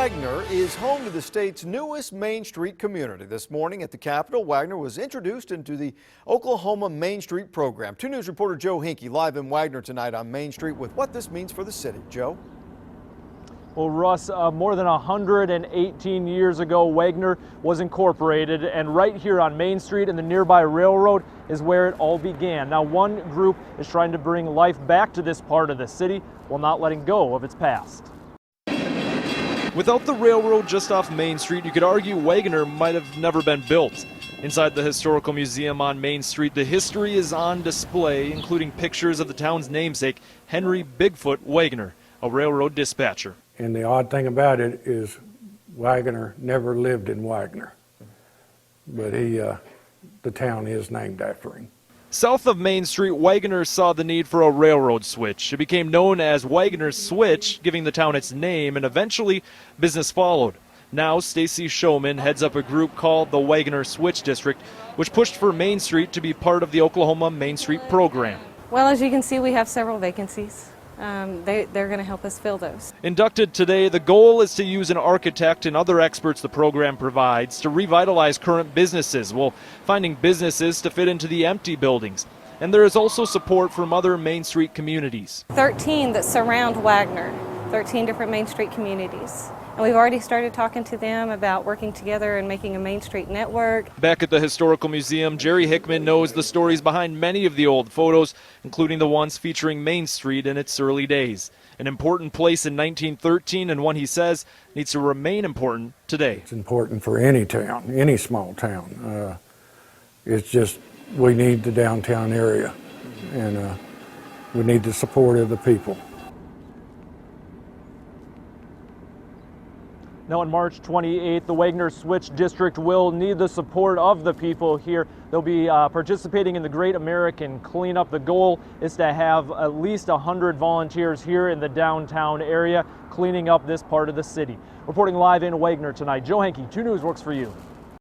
Wagoner is home to the state's newest Main Street community. This morning at the Capitol, Wagoner was introduced into the Oklahoma Main Street program. 2 News reporter Joe Hinkey live in Wagoner tonight on Main Street with what this means for the city. Joe? Well, Russ, more than 118 years ago, Wagoner was incorporated, and right here on Main Street and the nearby railroad is where it all began. Now, one group is trying to bring life back to this part of the city while not letting go of its past. Without the railroad just off Main Street, you could argue Wagoner might have never been built. Inside the Historical Museum on Main Street, the history is on display, including pictures of the town's namesake, Henry Bigfoot Wagoner, a railroad dispatcher. And the odd thing about it is Wagoner never lived in Wagoner, but the town is named after him. South of Main Street, Wagoner saw the need for a railroad switch. It became known as Wagoner's Switch, giving the town its name, and eventually business followed. Now, Stacy Showman heads up a group called the Wagoner Switch District, which pushed for Main Street to be part of the Oklahoma Main Street program. Well, as you can see, we have several vacancies. They're going to help us fill those. Inducted today, the goal is to use an architect and other experts the program provides to revitalize current businesses while finding businesses to fit into the empty buildings. And there is also support from other Main Street communities. 13 that surround Wagoner, 13 different Main Street communities. And we've already started talking to them about working together and making a Main Street network. Back at the Historical Museum, Jerry Hickman knows the stories behind many of the old photos, including the ones featuring Main Street in its early days. An important place in 1913 and one he says needs to remain important today. It's important for any town, any small town. It's just we need the downtown area, and we need the support of the people. Now, on March 28th, the Wagoner Switch District will need the support of the people here. They'll be participating in the Great American Cleanup. The goal is to have at least 100 volunteers here in the downtown area cleaning up this part of the city. Reporting live in Wagoner tonight, Joe Hinkey, 2 News works for you.